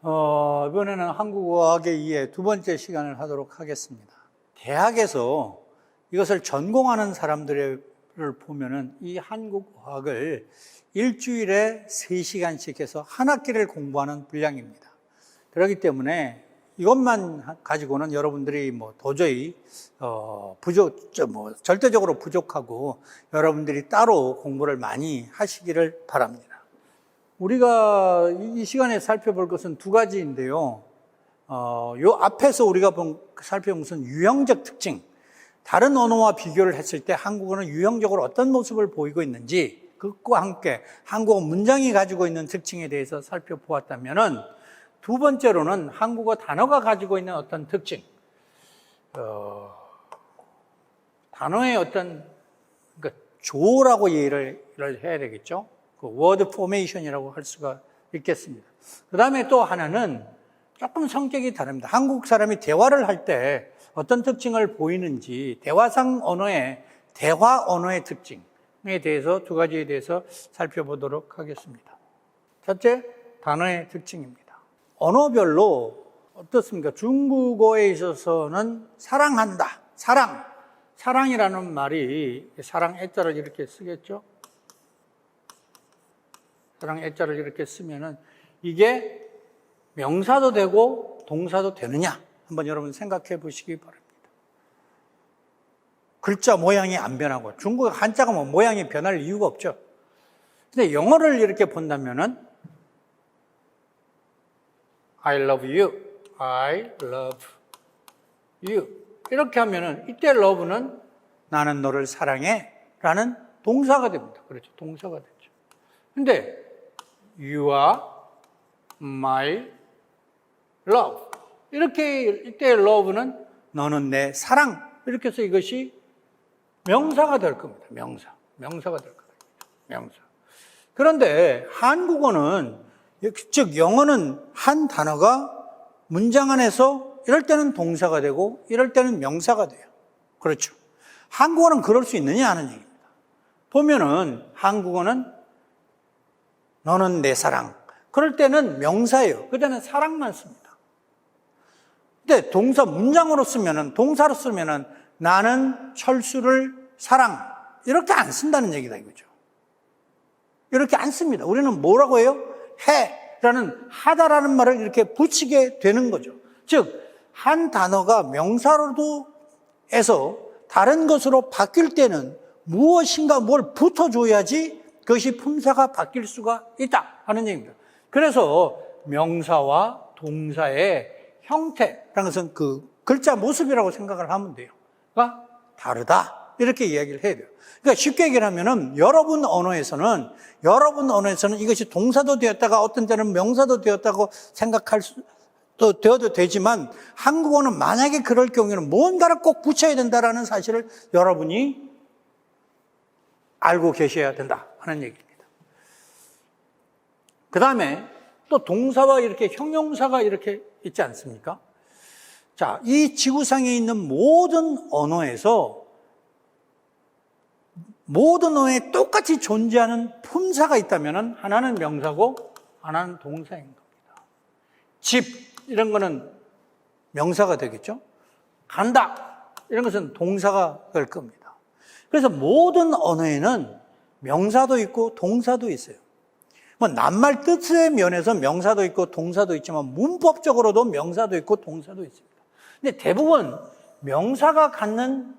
이번에는 한국어학의 이해 두 번째 시간을 하도록 하겠습니다. 대학에서 이것을 전공하는 사람들을 보면은 이 한국어학을 일주일에 3시간씩 해서 한 학기를 공부하는 분량입니다. 그렇기 때문에 이것만 가지고는 여러분들이 도저히 절대적으로 부족하고 여러분들이 따로 공부를 많이 하시기를 바랍니다. 우리가 이 시간에 살펴볼 것은 두 가지인데요. 요 앞에서 우리가 살펴본 것은 유형적 특징. 다른 언어와 비교를 했을 때 한국어는 유형적으로 어떤 모습을 보이고 있는지, 그것과 함께 한국어 문장이 가지고 있는 특징에 대해서 살펴보았다면은, 두 번째로는 한국어 단어가 가지고 있는 어떤 특징, 단어의 어떤, 그러니까 조라고 이해를 해야 되겠죠. 그 워드 포메이션이라고 할 수가 있겠습니다. 그 다음에 또 하나는 조금 성격이 다릅니다. 한국 사람이 대화를 할 때 어떤 특징을 보이는지, 대화상 언어의, 대화 언어의 특징에 대해서 두 가지에 대해서 살펴보도록 하겠습니다. 첫째, 단어의 특징입니다. 언어별로 어떻습니까? 중국어에 있어서는 사랑한다, 사랑이라는 말이 사랑 애자를 이렇게 쓰겠죠? 사랑 애자를 이렇게 쓰면은 이게 명사도 되고 동사도 되느냐? 한번 여러분 생각해 보시기 바랍니다. 글자 모양이 안 변하고, 중국어 한자가 모양이 변할 이유가 없죠. 근데 영어를 이렇게 본다면은 I love you, I love you 이렇게 하면은 이때 love는 나는 너를 사랑해 라는 동사가 됩니다. 그렇죠. 동사가 되죠. 근데 you are my love 이렇게 이때 love는 너는 내 사랑 이렇게 해서 이것이 명사가 될 겁니다. 명사가 될 겁니다. 명사. 그런데 한국어는, 즉 영어는 한 단어가 문장 안에서 이럴 때는 동사가 되고 이럴 때는 명사가 돼요. 그렇죠. 한국어는 그럴 수 있느냐 하는 얘기입니다. 보면은 한국어는 너는 내 사랑. 그럴 때는 명사예요. 그때는 사랑만 씁니다. 근데 동사 문장으로 쓰면은, 동사로 쓰면은 나는 철수를 사랑. 이렇게 안 쓴다는 얘기다 이거죠. 이렇게 안 씁니다. 우리는 뭐라고 해요? 해라는, 하다라는 말을 이렇게 붙이게 되는 거죠. 즉, 한 단어가 명사로도 해서 다른 것으로 바뀔 때는 무엇인가 뭘 붙어줘야지 그것이 품사가 바뀔 수가 있다 하는 얘기입니다. 그래서 명사와 동사의 형태라는 것은 그 글자 모습이라고 생각을 하면 돼요. 그러니까 다르다 이렇게 이야기를 해야 돼요. 그러니까 쉽게 얘기를 하면은 여러분 언어에서는 이것이 동사도 되었다가 어떤 때는 명사도 되었다고 생각할 수도 되어도 되지만, 한국어는 만약에 그럴 경우에는 뭔가를 꼭 붙여야 된다라는 사실을 여러분이 알고 계셔야 된다 하는 얘기입니다. 그 다음에 또 동사와 이렇게 형용사가 이렇게 있지 않습니까? 자, 이 지구상에 있는 모든 언어에 똑같이 존재하는 품사가 있다면 하나는 명사고 하나는 동사인 겁니다. 집 이런 거는 명사가 되겠죠? 간다 이런 것은 동사가 될 겁니다. 그래서 모든 언어에는 명사도 있고 동사도 있어요. 낱말 뜻의 면에서 명사도 있고 동사도 있지만 문법적으로도 명사도 있고 동사도 있습니다. 근데 대부분 명사가 갖는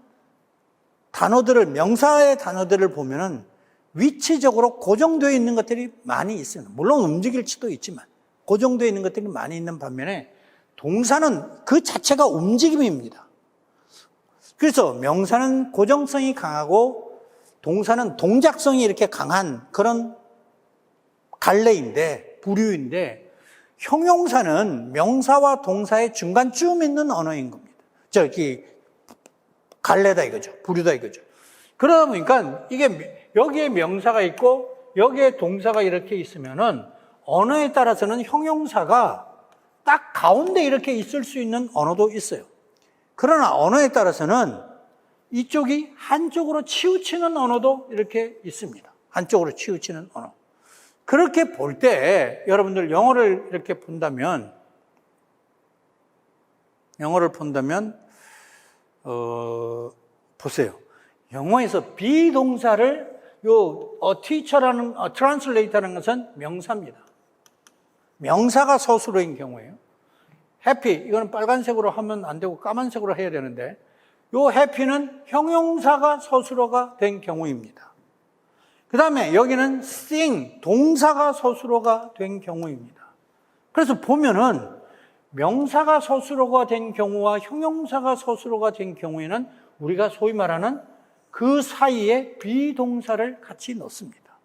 명사의 단어들을 보면은 위치적으로 고정되어 있는 것들이 많이 있습니다. 물론 움직일 수도 있지만 고정되어 있는 것들이 많이 있는 반면에 동사는 그 자체가 움직임입니다. 그래서 명사는 고정성이 강하고 동사는 동작성이 이렇게 강한 그런 부류인데, 형용사는 명사와 동사의 중간쯤 있는 언어인 겁니다. 갈래다 이거죠. 부류다 이거죠. 그러다 보니까 이게 여기에 명사가 있고 여기에 동사가 이렇게 있으면은 언어에 따라서는 형용사가 딱 가운데 이렇게 있을 수 있는 언어도 있어요. 그러나 언어에 따라서는 이쪽이 한쪽으로 치우치는 언어도 이렇게 있습니다. 한쪽으로 치우치는 언어. 그렇게 볼 때 여러분들 영어를 이렇게 본다면 보세요. 영어에서 비동사를 teacher라는 translate라는 것은 명사입니다. 명사가 서술어인 경우에요. happy 이거는 빨간색으로 하면 안 되고 까만색으로 해야 되는데 요 happy는 형용사가 서술어가 된 경우입니다. 그 다음에 여기는 sing 동사가 서술어가 된 경우입니다. 그래서 보면은 명사가 서술어가 된 경우와 형용사가 서술어가 된 경우에는 우리가 소위 말하는 그 사이에 비동사를 같이 넣습니다.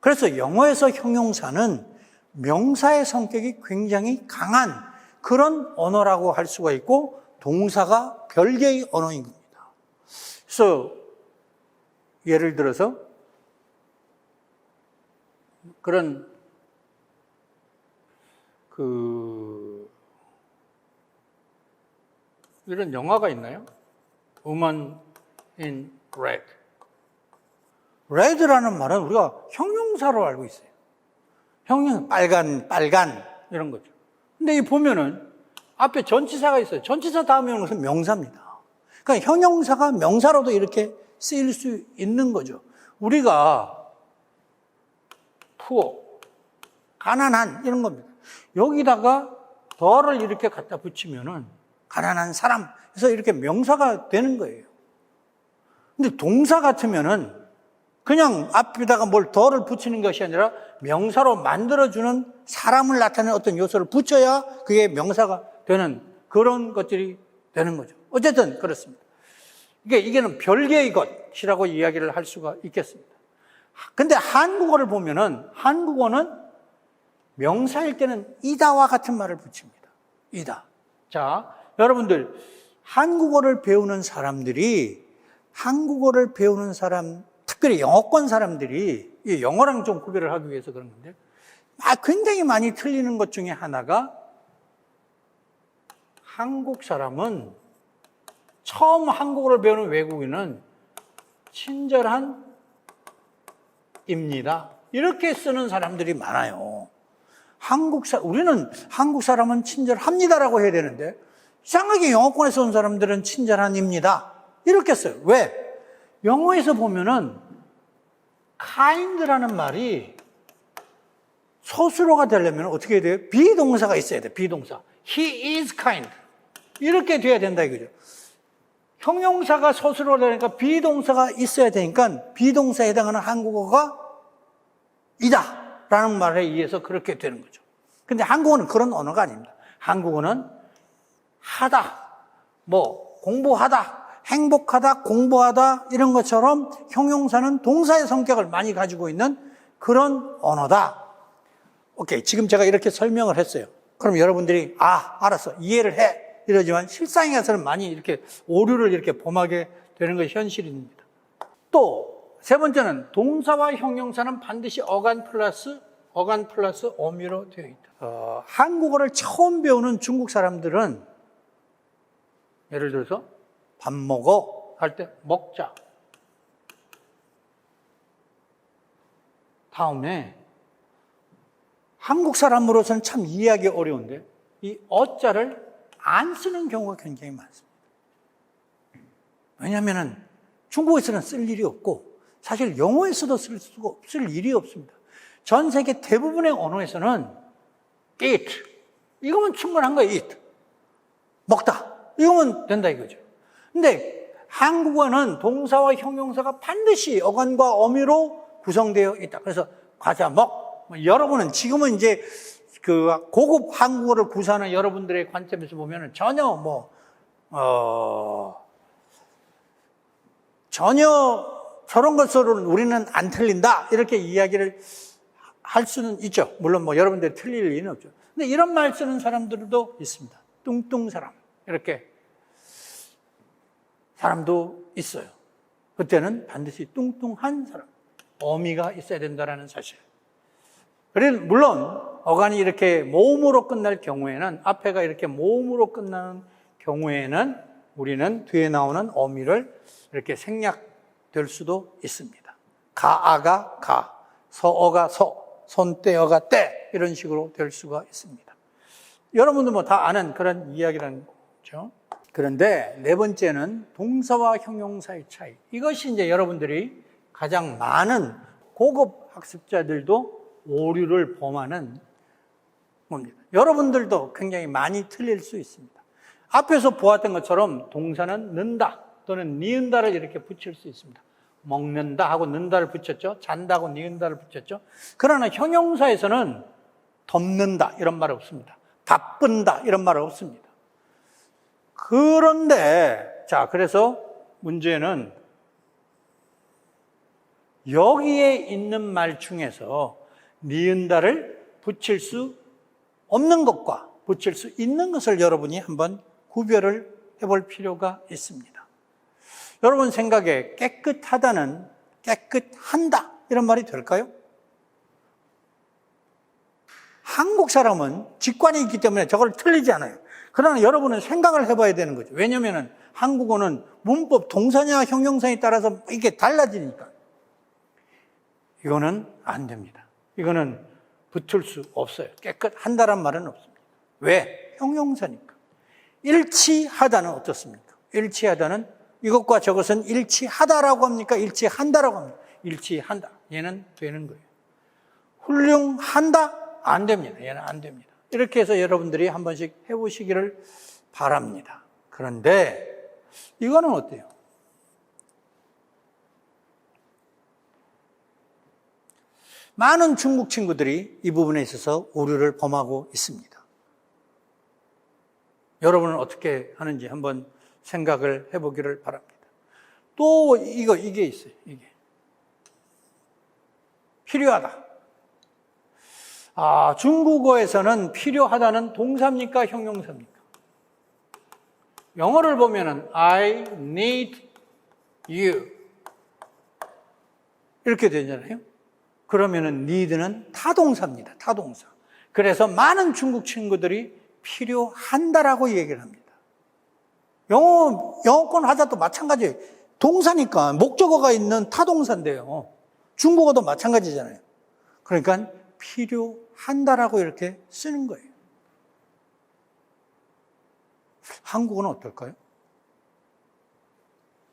그래서 영어에서 형용사는 명사의 성격이 굉장히 강한 그런 언어라고 할 수가 있고 동사가 별개의 언어인 겁니다. 그래서 예를 들어서 그런 이런 영화가 있나요? Woman in Red. Red라는 말은 우리가 형용사로 알고 있어요. 빨간 이런 거죠. 근데 이 보면은 앞에 전치사가 있어요. 전치사 다음에 오는 것은 명사입니다. 그러니까 형용사가 명사로도 이렇게 쓰일 수 있는 거죠. 우리가 poor, 가난한 이런 겁니다. 여기다가 더를 이렇게 갖다 붙이면은 가난한 사람 해서 이렇게 명사가 되는 거예요. 근데 동사 같으면은 그냥 앞에다가 뭘 더를 붙이는 것이 아니라 명사로 만들어주는 사람을 나타내는 어떤 요소를 붙여야 그게 명사가 되는 그런 것들이 되는 거죠. 어쨌든 그렇습니다. 이게는 별개의 것이라고 이야기를 할 수가 있겠습니다. 근데 한국어를 보면은 한국어는 명사일 때는 이다와 같은 말을 붙입니다. 이다. 자, 여러분들 한국어를 배우는 사람, 특별히 영어권 사람들이 영어랑 좀 구별을 하기 위해서 그런 건데 굉장히 많이 틀리는 것 중에 하나가 한국 사람은 처음 한국어를 배우는 외국인은 친절한 입니다. 이렇게 쓰는 사람들이 많아요. 우리는 한국 사람은 친절합니다라고 해야 되는데 이상하게 영어권에서 온 사람들은 친절한입니다. 이렇게 써요. 왜? 영어에서 보면은 kind라는 말이 서술어가 되려면 어떻게 해야 돼요? 비동사가 있어야 돼요. 비동사. He is kind. 이렇게 돼야 된다 이거죠. 형용사가 서술어가 되니까 비동사가 있어야 되니까 비동사에 해당하는 한국어가 이다 라는 말에 의해서 그렇게 되는 거죠. 근데 한국어는 그런 언어가 아닙니다. 한국어는 하다, 공부하다, 행복하다, 공부하다 이런 것처럼 형용사는 동사의 성격을 많이 가지고 있는 그런 언어다. 오케이, 지금 제가 이렇게 설명을 했어요. 그럼 여러분들이 알았어, 이해를 해 이러지만 실상에서는 많이 이렇게 오류를 이렇게 범하게 되는 것이 현실입니다. 또 세 번째는 동사와 형용사는 반드시 어간 플러스 어미로 되어 있다. 한국어를 처음 배우는 중국 사람들은 예를 들어서 밥 먹어 할 때 먹자. 다음에 한국 사람으로서는 참 이해하기 어려운데 이 어자를 안 쓰는 경우가 굉장히 많습니다. 왜냐하면 중국에서는 쓸 일이 없고 사실 영어에서도 쓸 일이 없습니다. 전 세계 대부분의 언어에서는 eat 이거면 충분한 거예요. eat 먹다 이거면 된다 이거죠. 근데 한국어는 동사와 형용사가 반드시 어간과 어미로 구성되어 있다. 그래서 과자 여러분은 지금은 이제 그 고급 한국어를 구사하는 여러분들의 관점에서 보면은 전혀 저런 것으로는 우리는 안 틀린다 이렇게 이야기를 할 수는 있죠. 물론 여러분들이 틀릴 리는 없죠. 근데 이런 말 쓰는 사람들도 있습니다. 뚱뚱 사람 이렇게 사람도 있어요. 그때는 반드시 뚱뚱한 사람, 어미가 있어야 된다는 사실. 그래서 물론 어간이 이렇게 모음으로 끝날 경우에는 앞에가 이렇게 모음으로 끝나는 경우에는 우리는 뒤에 나오는 어미를 이렇게 생략될 수도 있습니다. 가아가 가, 서어가 서 손 떼어가 떼 이런 식으로 될 수가 있습니다. 여러분도 뭐 다 아는 그런 이야기라는 거죠. 그런데 네 번째는 동사와 형용사의 차이. 이것이 이제 여러분들이 가장 많은 고급 학습자들도 오류를 범하는 겁니다. 여러분들도 굉장히 많이 틀릴 수 있습니다. 앞에서 보았던 것처럼 동사는 는다 또는 니은다를 이렇게 붙일 수 있습니다. 먹는다 하고 는다를 붙였죠. 잔다 하고 니은다를 붙였죠. 그러나 형용사에서는 덮는다 이런 말 없습니다. 바쁜다 이런 말 없습니다. 그런데 자, 그래서 문제는 여기에 있는 말 중에서 니은다를 붙일 수 없는 것과 붙일 수 있는 것을 여러분이 한번 구별을 해볼 필요가 있습니다. 여러분 생각에 깨끗하다는 깨끗한다 이런 말이 될까요? 한국 사람은 직관이 있기 때문에 저걸 틀리지 않아요. 그러나 여러분은 생각을 해봐야 되는 거죠. 왜냐하면 한국어는 문법 동사냐 형용사에 따라서 이게 달라지니까. 이거는 안 됩니다. 이거는 붙을 수 없어요. 깨끗한다란 말은 없습니다. 왜? 형용사니까. 일치하다는 어떻습니까? 일치하다는 이것과 저것은 일치하다라고 합니까? 일치한다라고 합니까? 일치한다. 얘는 되는 거예요. 훌륭한다? 안 됩니다. 얘는 안 됩니다. 이렇게 해서 여러분들이 한 번씩 해보시기를 바랍니다. 그런데 이거는 어때요? 많은 중국 친구들이 이 부분에 있어서 오류를 범하고 있습니다. 여러분은 어떻게 하는지 한번 생각을 해보기를 바랍니다. 또 이게 있어요. 이게 필요하다. 중국어에서는 필요하다는 동사입니까? 형용사입니까? 영어를 보면은 I need you 이렇게 되잖아요. 그러면은 need는 타동사입니다. 타동사. 그래서 많은 중국 친구들이 필요한다라고 얘기를 합니다. 영어권 하자도 마찬가지예요. 동사니까 목적어가 있는 타동사인데요. 중국어도 마찬가지잖아요. 그러니까 필요한다라고 이렇게 쓰는 거예요. 한국어는 어떨까요?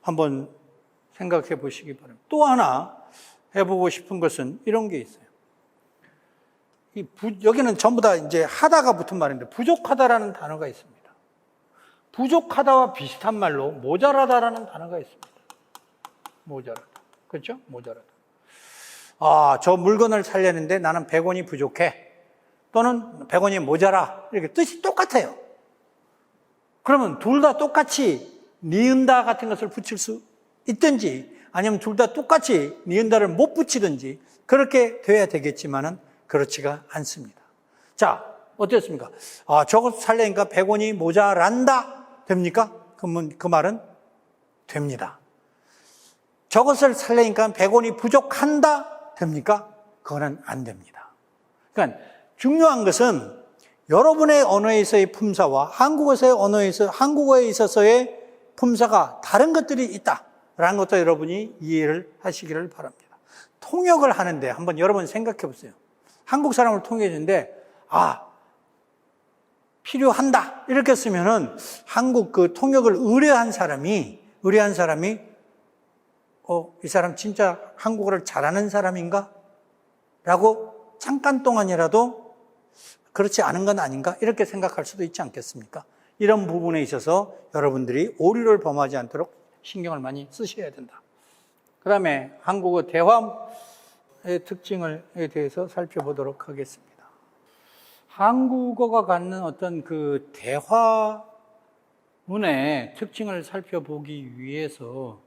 한번 생각해 보시기 바랍니다. 또 하나 해보고 싶은 것은 이런 게 있어요. 여기는 전부 다 이제 하다가 붙은 말인데 부족하다라는 단어가 있습니다. 부족하다와 비슷한 말로 모자라다라는 단어가 있습니다. 모자라다. 그렇죠? 모자라다. 저 물건을 사려는데 나는 100원이 부족해. 또는 100원이 모자라. 이렇게 뜻이 똑같아요. 그러면 둘 다 똑같이 니은다 같은 것을 붙일 수 있든지 아니면 둘 다 똑같이 니은다를 못 붙이든지 그렇게 돼야 되겠지만은 그렇지가 않습니다. 자, 어땠습니까? 저것 살려니까 100원이 모자란다. 됩니까? 그러면 그 말은 됩니다. 저것을 살려니까 100원이 부족한다. 됩니까? 그거는 안 됩니다. 그러니까 중요한 것은 여러분의 언어에서의 품사와 한국어에 있어서의 품사가 다른 것들이 있다라는 것도 여러분이 이해를 하시기를 바랍니다. 통역을 하는데 한번 여러분 생각해 보세요. 한국 사람을 통역해 주는데 필요한다 이렇게 쓰면은 한국 그 통역을 의뢰한 사람이 이 사람 진짜 한국어를 잘하는 사람인가? 라고 잠깐 동안이라도 그렇지 않은 건 아닌가? 이렇게 생각할 수도 있지 않겠습니까? 이런 부분에 있어서 여러분들이 오류를 범하지 않도록 신경을 많이 쓰셔야 된다. 그 다음에 한국어 대화의 특징에 대해서 살펴보도록 하겠습니다. 한국어가 갖는 어떤 그 대화문의 특징을 살펴보기 위해서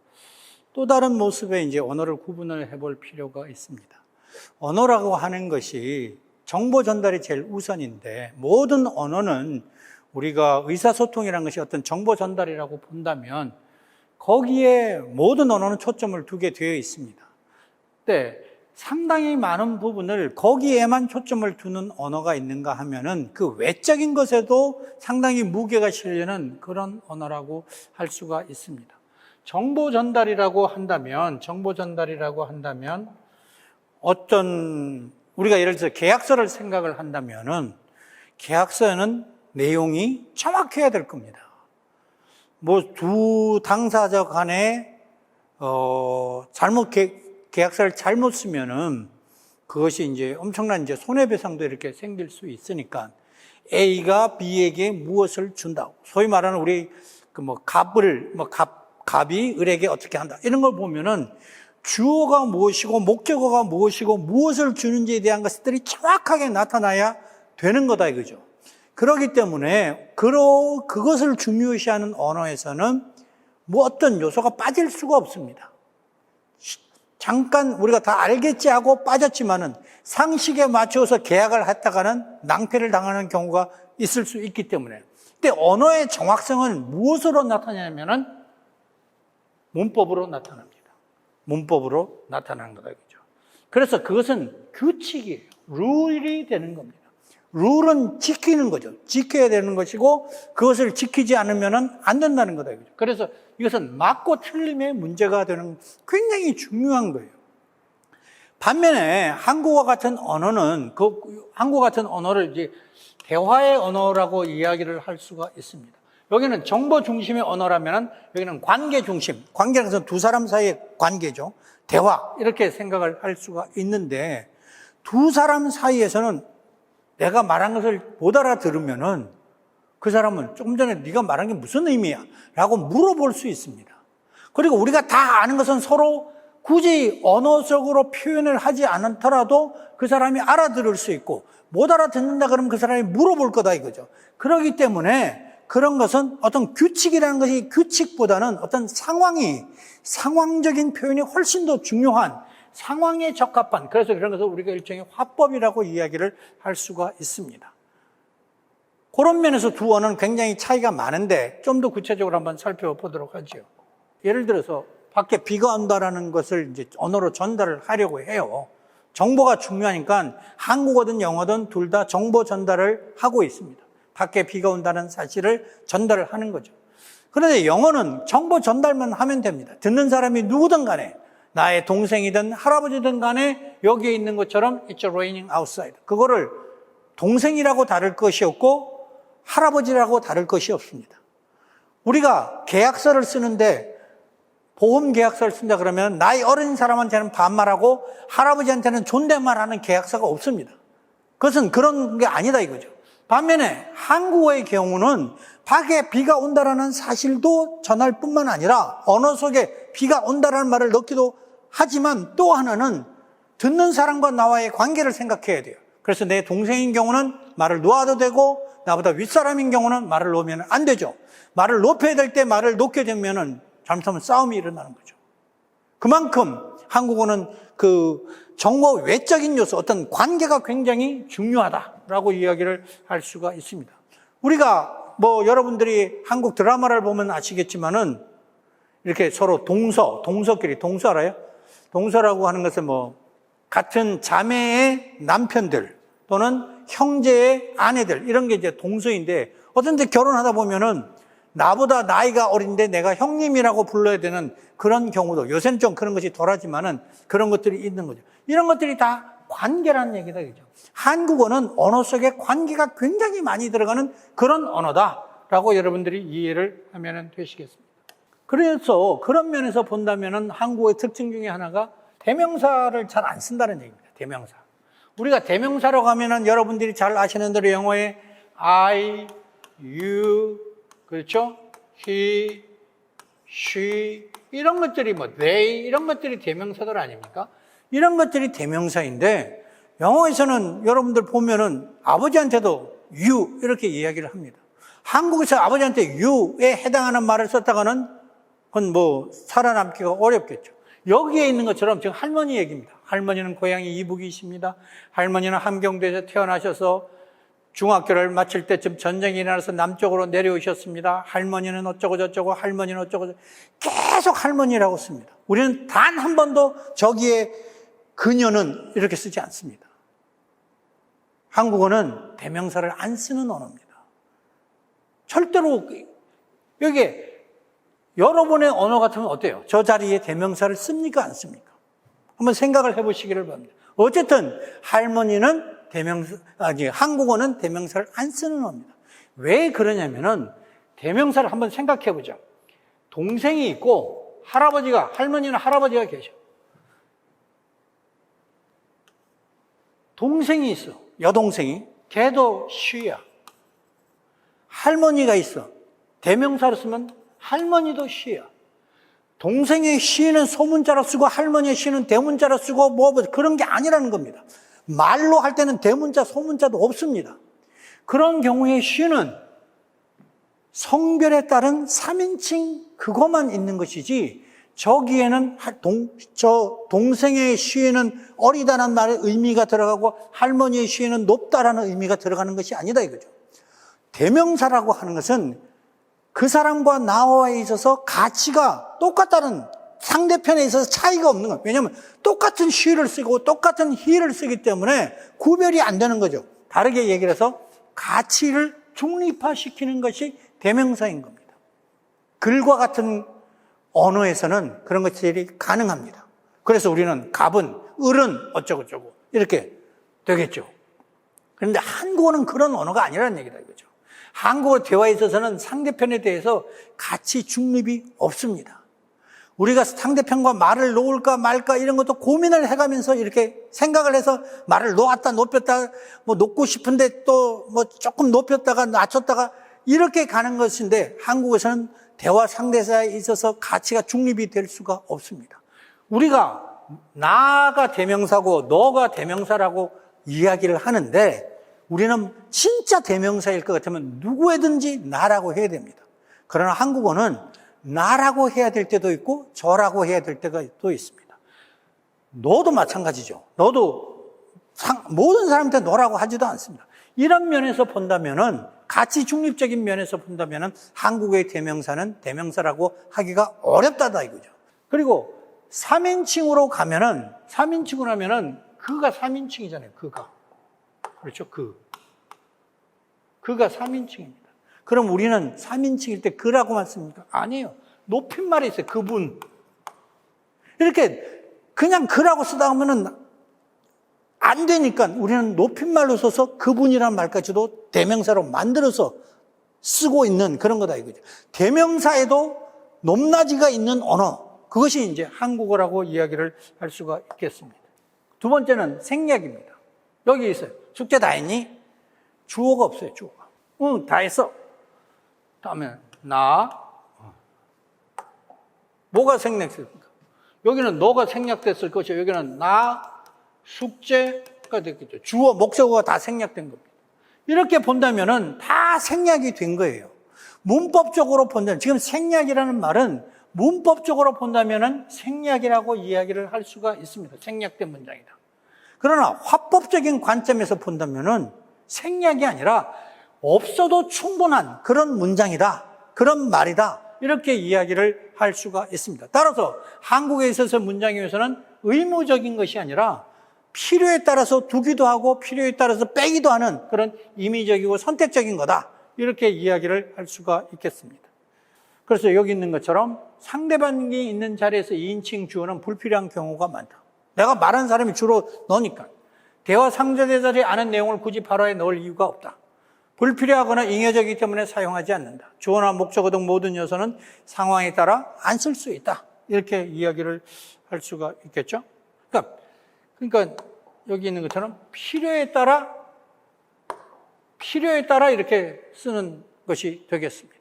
또 다른 모습의 이제 언어를 구분을 해볼 필요가 있습니다. 언어라고 하는 것이 정보 전달이 제일 우선인데 모든 언어는 우리가 의사소통이라는 것이 어떤 정보 전달이라고 본다면 거기에 모든 언어는 초점을 두게 되어 있습니다. 근데 상당히 많은 부분을 거기에만 초점을 두는 언어가 있는가 하면은 그 외적인 것에도 상당히 무게가 실리는 그런 언어라고 할 수가 있습니다. 정보 전달이라고 한다면 어떤 우리가 예를 들어서 계약서를 생각을 한다면은 계약서에는 내용이 정확해야 될 겁니다. 뭐 두 당사자 간에 잘못 계약서를 잘못 쓰면은 그것이 이제 엄청난 이제 손해배상도 이렇게 생길 수 있으니까 A가 B에게 무엇을 준다. 소위 말하는 우리 그 뭐 갑이 을에게 어떻게 한다. 이런 걸 보면은 주어가 무엇이고 목적어가 무엇이고 무엇을 주는지에 대한 것들이 정확하게 나타나야 되는 거다 이거죠. 그렇기 때문에 그것을 중요시하는 언어에서는 뭐 어떤 요소가 빠질 수가 없습니다. 잠깐 우리가 다 알겠지 하고 빠졌지만은 상식에 맞춰서 계약을 했다가는 낭패를 당하는 경우가 있을 수 있기 때문에. 근데 언어의 정확성은 무엇으로 나타나냐면은 문법으로 나타납니다. 문법으로 나타나는 거다 이거죠. 그래서 그것은 규칙이에요. 룰이 되는 겁니다. 룰은 지키는 거죠. 지켜야 되는 것이고 그것을 지키지 않으면은 안 된다는 거다 이거죠. 그래서 이것은 맞고 틀림의 문제가 되는 굉장히 중요한 거예요. 반면에 한국어 같은 언어는 한국어 같은 언어를 이제 대화의 언어라고 이야기를 할 수가 있습니다. 여기는 정보 중심의 언어라면은 여기는 관계 중심, 관계라는 것은 두 사람 사이의 관계죠. 대화 이렇게 생각을 할 수가 있는데 두 사람 사이에서는 내가 말한 것을 못 알아들으면은 그 사람은 조금 전에 네가 말한 게 무슨 의미야? 라고 물어볼 수 있습니다. 그리고 우리가 다 아는 것은 서로 굳이 언어적으로 표현을 하지 않더라도 그 사람이 알아들을 수 있고 못 알아듣는다 그러면 그 사람이 물어볼 거다 이거죠. 그렇기 때문에 그런 것은 어떤 규칙이라는 것이 규칙보다는 어떤 상황적인 표현이 훨씬 더 중요한 상황에 적합한, 그래서 그런 것을 우리가 일종의 화법이라고 이야기를 할 수가 있습니다. 그런 면에서 두 언어는 굉장히 차이가 많은데 좀 더 구체적으로 한번 살펴보도록 하죠. 예를 들어서 밖에 비가 온다라는 것을 이제 언어로 전달을 하려고 해요. 정보가 중요하니까 한국어든 영어든 둘 다 정보 전달을 하고 있습니다. 밖에 비가 온다는 사실을 전달을 하는 거죠. 그런데 영어는 정보 전달만 하면 됩니다. 듣는 사람이 누구든 간에 나의 동생이든 할아버지든 간에 여기에 있는 것처럼 It's raining outside. 그거를 동생이라고 다룰 것이 없고 할아버지라고 다룰 것이 없습니다. 우리가 계약서를 쓰는데 보험 계약서를 쓴다 그러면 나이 어린 사람한테는 반말하고 할아버지한테는 존댓말하는 계약서가 없습니다. 그것은 그런 게 아니다 이거죠. 반면에 한국어의 경우는 밖에 비가 온다라는 사실도 전할 뿐만 아니라 언어 속에 비가 온다라는 말을 넣기도 하지만 또 하나는 듣는 사람과 나와의 관계를 생각해야 돼요. 그래서 내 동생인 경우는 말을 놓아도 되고 나보다 윗사람인 경우는 말을 놓으면 안 되죠. 말을 높여야 될 때 말을 놓게 되면은 잘못하면 싸움이 일어나는 거죠. 그만큼 한국어는 그 정보 외적인 요소, 어떤 관계가 굉장히 중요하다라고 이야기를 할 수가 있습니다. 우리가 뭐 여러분들이 한국 드라마를 보면 아시겠지만은 이렇게 서로 동서끼리, 동서 알아요? 동서라고 하는 것은 뭐 같은 자매의 남편들 또는 형제의 아내들 이런 게 이제 동서인데 어떤 데 결혼하다 보면은 나보다 나이가 어린데 내가 형님이라고 불러야 되는 그런 경우도 요새는 좀 그런 것이 덜하지만은 그런 것들이 있는 거죠. 이런 것들이 다 관계라는 얘기다 그죠. 한국어는 언어 속에 관계가 굉장히 많이 들어가는 그런 언어다라고 여러분들이 이해를 하면 되시겠습니다. 그래서 그런 면에서 본다면은 한국어의 특징 중에 하나가 대명사를 잘 안 쓴다는 얘기입니다. 대명사. 우리가 대명사라고 하면은 여러분들이 잘 아시는 대로 영어에 I, you, 그렇죠? he, she 이런 것들이 뭐 they 이런 것들이 대명사들 아닙니까? 이런 것들이 대명사인데 영어에서는 여러분들 보면은 아버지한테도 you 이렇게 이야기를 합니다. 한국에서 아버지한테 you에 해당하는 말을 썼다가는 그건 뭐 살아남기가 어렵겠죠. 여기에 있는 것처럼 지금 할머니 얘기입니다. 할머니는 고향이 이북이십니다. 할머니는 함경도에서 태어나셔서 중학교를 마칠 때쯤 전쟁이 일어나서 남쪽으로 내려오셨습니다. 할머니는 어쩌고 저쩌고 할머니는 어쩌고 저쩌고 계속 할머니라고 씁니다. 우리는 단 한 번도 저기에 그녀는 이렇게 쓰지 않습니다. 한국어는 대명사를 안 쓰는 언어입니다. 절대로 여기에 여러분의 언어 같으면 어때요? 저 자리에 대명사를 씁니까 안 씁니까? 한번 생각을 해보시기를 바랍니다. 어쨌든 할머니는 한국어는 대명사를 안 쓰는 언어입니다. 왜 그러냐면은 대명사를 한번 생각해 보자. 동생이 있고 할머니는 할아버지가 계셔. 동생이 있어. 여동생이. 걔도 she야. 할머니가 있어. 대명사로 쓰면 할머니도 she야. 동생의 she는 소문자로 쓰고 할머니의 she는 대문자로 쓰고 뭐 그런 게 아니라는 겁니다. 말로 할 때는 대문자, 소문자도 없습니다. 그런 경우에 she는 성별에 따른 3인칭 그것만 있는 것이지 저기에는 동생의 she에는 어리다는 말의 의미가 들어가고 할머니의 she에는 높다라는 의미가 들어가는 것이 아니다 이거죠. 대명사라고 하는 것은 그 사람과 나와에 있어서 가치가 똑같다는 상대편에 있어서 차이가 없는 거예요. 왜냐하면 똑같은 she를 쓰고 똑같은 he를 쓰기 때문에 구별이 안 되는 거죠. 다르게 얘기를 해서 가치를 중립화시키는 것이 대명사인 겁니다. 글과 같은 언어에서는 그런 것들이 가능합니다. 그래서 우리는 갑은, 을은 어쩌고저쩌고 이렇게 되겠죠. 그런데 한국어는 그런 언어가 아니라는 얘기다 이거죠. 한국어 대화에 있어서는 상대편에 대해서 가치 중립이 없습니다. 우리가 상대편과 말을 놓을까 말까 이런 것도 고민을 해가면서 이렇게 생각을 해서 말을 놓았다 높였다 뭐 놓고 싶은데 또 뭐 조금 높였다가 낮췄다가 이렇게 가는 것인데 한국에서는 대화 상대사에 있어서 가치가 중립이 될 수가 없습니다. 우리가 나가 대명사고 너가 대명사라고 이야기를 하는데 우리는 진짜 대명사일 것 같으면 누구에든지 나라고 해야 됩니다. 그러나 한국어는 나라고 해야 될 때도 있고 저라고 해야 될 때가 또 있습니다. 너도 마찬가지죠. 너도 모든 사람한테 너라고 하지도 않습니다. 이런 면에서 본다면은 가치 중립적인 면에서 본다면은 한국의 대명사는 대명사라고 하기가 어렵다다 이거죠. 그리고 3인칭으로 가면은 3인칭으로 하면은 그가 3인칭이잖아요. 그가. 그렇죠. 그가 3인칭입니다. 그럼 우리는 3인칭일 때 그라고만 씁니까? 아니에요. 높임말이 있어요. 그분. 이렇게 그냥 그라고 쓰다 보면은 안 되니까 우리는 높임말로 써서 그분이라는 말까지도 대명사로 만들어서 쓰고 있는 그런 거다 이거죠. 대명사에도 높낮이가 있는 언어. 그것이 이제 한국어라고 이야기를 할 수가 있겠습니다. 두 번째는 생략입니다. 여기 있어요. 숙제 다 했니? 주어가 없어요. 주어가. 응, 다 했어. 다음에 나. 뭐가 생략됐습니까? 여기는 너가 생략됐을 것이고 여기는 나 숙제가 됐겠죠. 주어, 목적어가 다 생략된 겁니다. 이렇게 본다면은 다 생략이 된 거예요. 문법적으로 본다면 지금 생략이라는 말은 문법적으로 본다면은 생략이라고 이야기를 할 수가 있습니다. 생략된 문장이다. 그러나 화법적인 관점에서 본다면은 생략이 아니라 없어도 충분한 그런 문장이다. 그런 말이다. 이렇게 이야기를 할 수가 있습니다. 따라서 한국에 있어서 문장에 의해서는 의무적인 것이 아니라 필요에 따라서 두기도 하고 필요에 따라서 빼기도 하는 그런 임의적이고 선택적인 거다. 이렇게 이야기를 할 수가 있겠습니다. 그래서 여기 있는 것처럼 상대방이 있는 자리에서 2인칭 주어는 불필요한 경우가 많다. 내가 말하는 사람이 주로 너니까. 대화 상대자 자리에 아는 내용을 굳이 발화에 넣을 이유가 없다. 불필요하거나 잉여적이기 때문에 사용하지 않는다. 주어나 목적어 등 모든 요소는 상황에 따라 안 쓸 수 있다. 이렇게 이야기를 할 수가 있겠죠. 그러니까 여기 있는 것처럼 필요에 따라 이렇게 쓰는 것이 되겠습니다.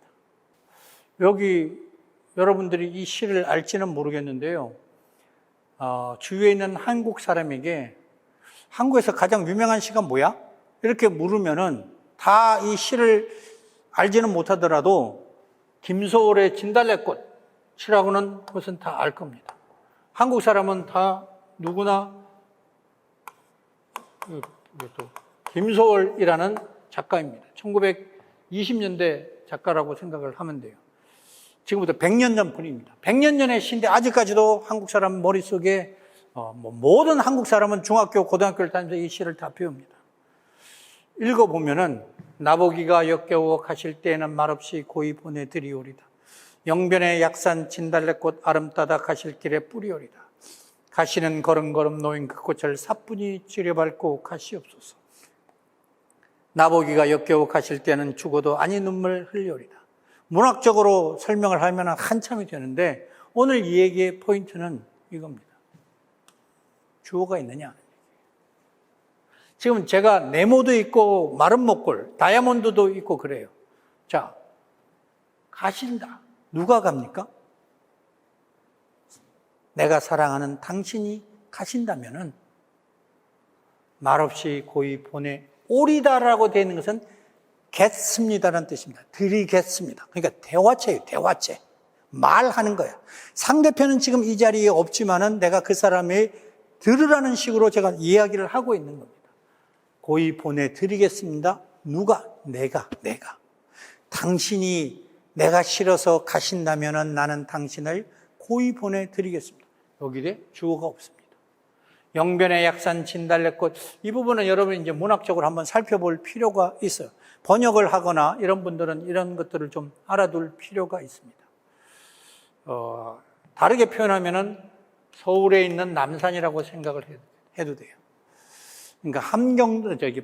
여기 여러분들이 이 시를 알지는 모르겠는데요. 주위에 있는 한국 사람에게 한국에서 가장 유명한 시가 뭐야? 이렇게 물으면은 다 이 시를 알지는 못하더라도 김소월의 진달래꽃이라고는 것은 다 알 겁니다. 한국 사람은 다 누구나 김소월이라는 작가입니다. 1920년대 작가라고 생각을 하면 돼요. 지금부터 100년 전 분입니다. 100년 전의 시인데 아직까지도 한국 사람 머릿속에 모든 한국 사람은 중학교, 고등학교를 다니면서 이 시를 다 배웁니다. 읽어보면은 나보기가 역겨워 가실 때에는 말없이 고이 보내드리오리다. 영변의 약산 진달래꽃 아름다다 가실 길에 뿌리오리다. 가시는 걸음걸음 놓인 그 꽃을 사뿐히 찌려밟고 가시옵소서. 나보기가 역겨워 가실 때는 죽어도 아니 눈물 흘려오리다. 문학적으로 설명을 하면 한참이 되는데 오늘 이 얘기의 포인트는 이겁니다. 주어가 있느냐. 지금 제가 네모도 있고 마른 목골, 다이아몬드도 있고 그래요. 자, 가신다. 누가 갑니까? 내가 사랑하는 당신이 가신다면은 말없이 고이 보내 오리다라고 되어 있는 것은 겠습니다라는 뜻입니다. 드리겠습니다. 그러니까 대화체예요. 대화체. 말하는 거야. 상대편은 지금 이 자리에 없지만은 내가 그 사람의 들으라는 식으로 제가 이야기를 하고 있는 겁니다. 고이 보내드리겠습니다. 누가? 내가. 당신이 내가 싫어서 가신다면은 나는 당신을 고이 보내드리겠습니다. 여기에 주어가 없습니다. 영변의 약산 진달래꽃, 이 부분은 여러분 이제 문학적으로 한번 살펴볼 필요가 있어요. 번역을 하거나 이런 분들은 이런 것들을 좀 알아둘 필요가 있습니다. 다르게 표현하면은 서울에 있는 남산이라고 생각을 해도 돼요. 그러니까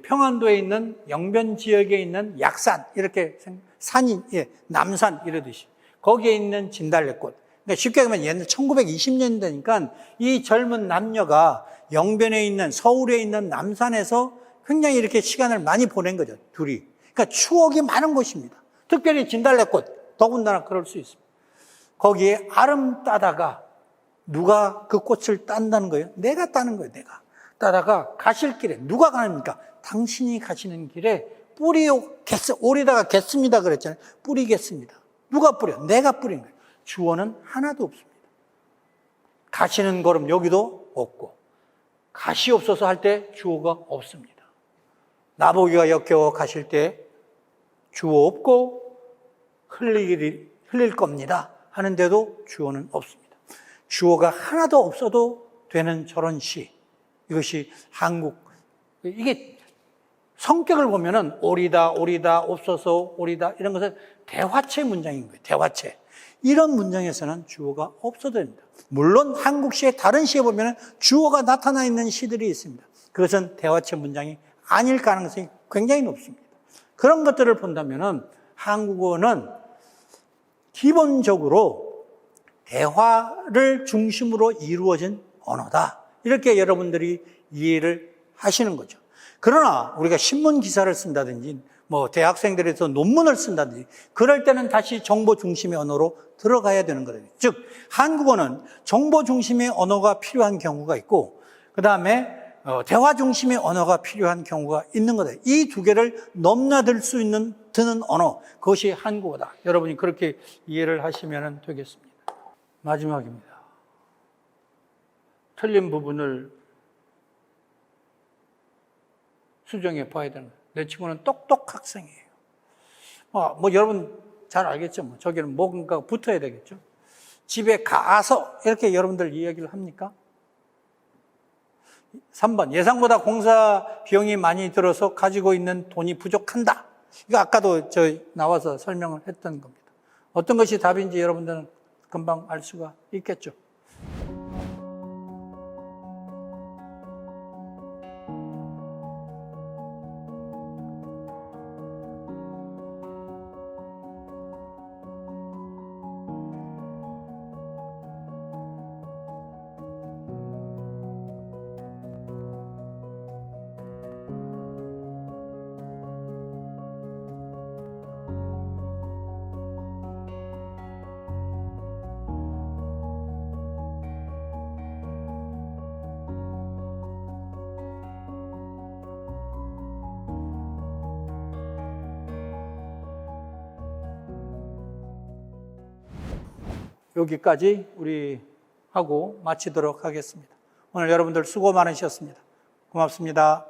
평안도에 있는 영변 지역에 있는 약산, 이렇게 산이, 남산 이러듯이 거기에 있는 진달래꽃. 그러니까 쉽게 하면 옛날 1920년대니까 이 젊은 남녀가 영변에 있는 서울에 있는 남산에서 굉장히 이렇게 시간을 많이 보낸 거죠, 둘이. 그러니까 추억이 많은 곳입니다. 특별히 진달래꽃, 더군다나 그럴 수 있습니다. 거기에 아름 따다가 누가 그 꽃을 딴다는 거예요? 내가 따는 거예요, 내가. 따다가 가실 길에 누가 가십니까? 당신이 가시는 길에 오리다가 겠습니다 그랬잖아요. 뿌리겠습니다. 누가 뿌려? 내가 뿌린 거예요. 주어는 하나도 없습니다. 가시는 걸음 여기도 없고 가시옵소서 할 때 주어가 없습니다. 나보기가 역겨워 가실 때 주어 없고 흘릴 겁니다 하는데도 주어는 없습니다. 주어가 하나도 없어도 되는 저런 시, 이것이 이게 성격을 보면은 오리다, 옵소서, 오리다, 이런 것은 대화체 문장인 거예요. 대화체. 이런 문장에서는 주어가 없어도 됩니다. 물론 한국 시의 다른 시에 보면은 주어가 나타나 있는 시들이 있습니다. 그것은 대화체 문장이 아닐 가능성이 굉장히 높습니다. 그런 것들을 본다면은 한국어는 기본적으로 대화를 중심으로 이루어진 언어다. 이렇게 여러분들이 이해를 하시는 거죠. 그러나 우리가 신문 기사를 쓴다든지 대학생들에서 논문을 쓴다든지 그럴 때는 다시 정보 중심의 언어로 들어가야 되는 거예요. 즉 한국어는 정보 중심의 언어가 필요한 경우가 있고 그 다음에 대화 중심의 언어가 필요한 경우가 있는 거다. 이 두 개를 넘나들 수 있는 드는 언어, 그것이 한국어다. 여러분이 그렇게 이해를 하시면 되겠습니다. 마지막입니다. 틀린 부분을 수정해 봐야 되는 거예요. 내 친구는 똑똑 학생이에요. 여러분 잘 알겠죠? 저기는 뭔가 붙어야 되겠죠? 집에 가서 이렇게 여러분들 이야기를 합니까? 3번, 예상보다 공사 비용이 많이 들어서 가지고 있는 돈이 부족한다. 이거 아까도 나와서 설명을 했던 겁니다. 어떤 것이 답인지 여러분들은 금방 알 수가 있겠죠? 여기까지 우리 하고 마치도록 하겠습니다. 오늘 여러분들 수고 많으셨습니다. 고맙습니다.